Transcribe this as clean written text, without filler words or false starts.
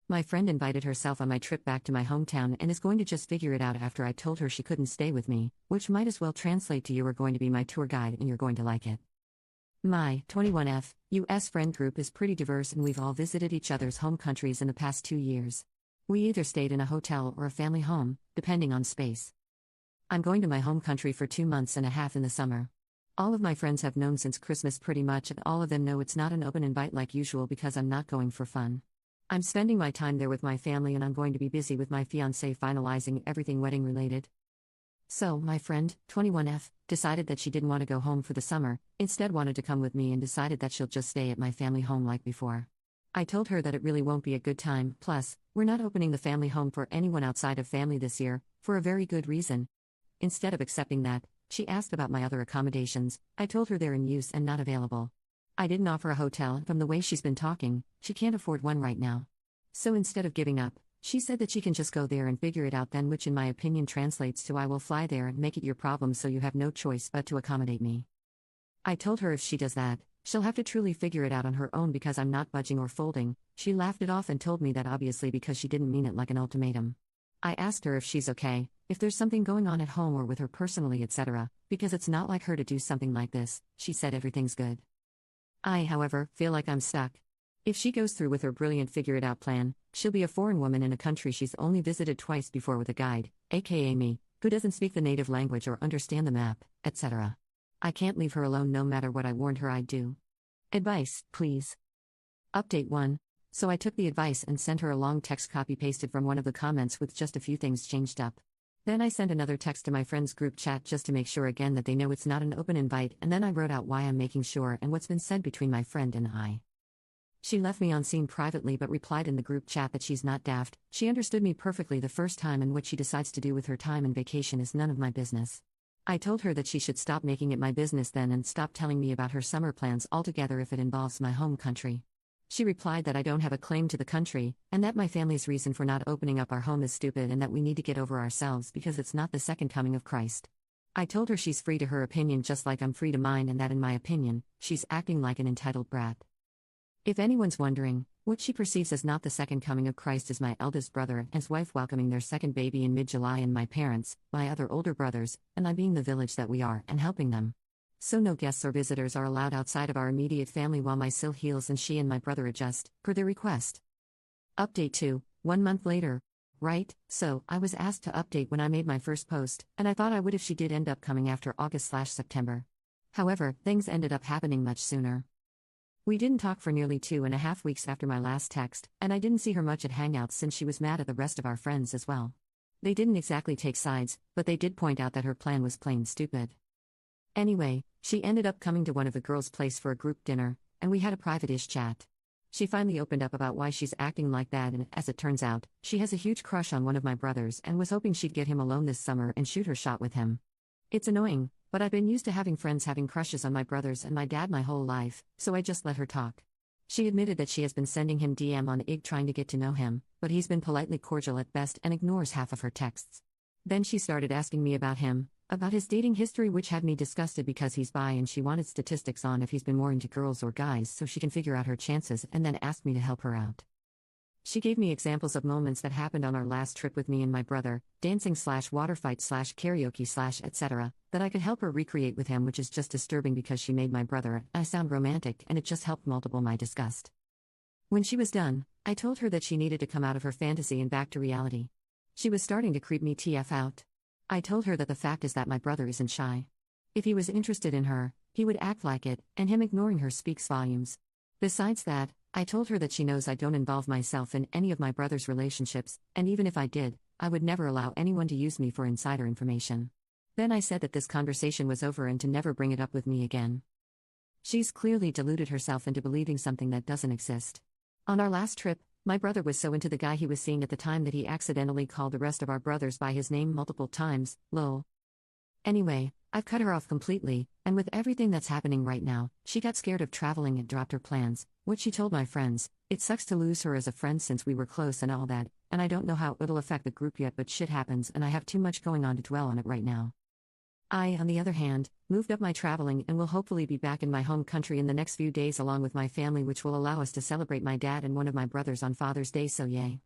My friend invited herself on my trip back to my hometown and is going to just figure it out after I told her she couldn't stay with me, which might as well translate to you are going to be my tour guide and you're going to like it. My 21F US friend group is pretty diverse and we've all visited each other's home countries in the past 2 years. We either stayed in a hotel or a family home, depending on space. I'm going to my home country for 2 months and a half in the summer. All of my friends have known since Christmas pretty much, and all of them know it's not an open invite like usual because I'm not going for fun. I'm spending my time there with my family and I'm going to be busy with my fiancé finalizing everything wedding related. So, my friend, 21F, decided that she didn't want to go home for the summer, instead wanted to come with me and decided that she'll just stay at my family home like before. I told her that it really won't be a good time, plus, we're not opening the family home for anyone outside of family this year, for a very good reason. Instead of accepting that, she asked about my other accommodations. I told her they're in use and not available. I didn't offer a hotel, and from the way she's been talking, she can't afford one right now. So instead of giving up, she said that she can just go there and figure it out then, which in my opinion translates to I will fly there and make it your problem so you have no choice but to accommodate me. I told her if she does that, she'll have to truly figure it out on her own because I'm not budging or folding. She laughed it off and told me that obviously because she didn't mean it like an ultimatum. I asked her if she's okay, if there's something going on at home or with her personally, etc., because it's not like her to do something like this. She said everything's good. I, however, feel like I'm stuck. If she goes through with her brilliant figure-it-out plan, she'll be a foreign woman in a country she's only visited twice before with a guide, aka me, who doesn't speak the native language or understand the map, etc. I can't leave her alone no matter what I warned her I'd do. Advice, please. Update 1. So I took the advice and sent her a long text copy-pasted from one of the comments with just a few things changed up. Then I sent another text to my friends' group chat just to make sure again that they know it's not an open invite, and then I wrote out why I'm making sure and what's been said between my friend and I. She left me on scene privately but replied in the group chat that she's not daft, she understood me perfectly the first time and what she decides to do with her time and vacation is none of my business. I told her that she should stop making it my business then and stop telling me about her summer plans altogether if it involves my home country. She replied that I don't have a claim to the country, and that my family's reason for not opening up our home is stupid and that we need to get over ourselves because it's not the second coming of Christ. I told her she's free to her opinion just like I'm free to mine and that in my opinion, she's acting like an entitled brat. If anyone's wondering, what she perceives as not the second coming of Christ is my eldest brother and his wife welcoming their second baby in mid-July and my parents, my other older brothers, and I being the village that we are and helping them. So no guests or visitors are allowed outside of our immediate family while my sil heals and she and my brother adjust, per their request. Update 2, 1 month later. Right, so, I was asked to update when I made my first post, and I thought I would if she did end up coming after August/September. However, things ended up happening much sooner. We didn't talk for nearly 2.5 weeks after my last text, and I didn't see her much at Hangouts since she was mad at the rest of our friends as well. They didn't exactly take sides, but they did point out that her plan was plain stupid. Anyway, she ended up coming to one of the girls' place for a group dinner, and we had a private-ish chat. She finally opened up about why she's acting like that and, as it turns out, she has a huge crush on one of my brothers and was hoping she'd get him alone this summer and shoot her shot with him. It's annoying, but I've been used to having friends having crushes on my brothers and my dad my whole life, so I just let her talk. She admitted that she has been sending him DM on IG trying to get to know him, but he's been politely cordial at best and ignores half of her texts. Then she started asking me about him, about his dating history, which had me disgusted because he's bi and she wanted statistics on if he's been more into girls or guys so she can figure out her chances and then asked me to help her out. She gave me examples of moments that happened on our last trip with me and my brother, dancing/water fight/karaoke/etc., that I could help her recreate with him, which is just disturbing because she made my brother, I sound romantic and it just helped multiple my disgust. When she was done, I told her that she needed to come out of her fantasy and back to reality. She was starting to creep me TF out. I told her that the fact is that my brother isn't shy. If he was interested in her, he would act like it, and him ignoring her speaks volumes. Besides that, I told her that she knows I don't involve myself in any of my brother's relationships, and even if I did, I would never allow anyone to use me for insider information. Then I said that this conversation was over and to never bring it up with me again. She's clearly deluded herself into believing something that doesn't exist. On our last trip, my brother was so into the guy he was seeing at the time that he accidentally called the rest of our brothers by his name multiple times, lol. Anyway, I've cut her off completely, and with everything that's happening right now, she got scared of traveling and dropped her plans, which she told my friends. It sucks to lose her as a friend since we were close and all that, and I don't know how it'll affect the group yet, but shit happens and I have too much going on to dwell on it right now. I, on the other hand, moved up my traveling and will hopefully be back in my home country in the next few days along with my family, which will allow us to celebrate my dad and one of my brothers on Father's Day, so yay.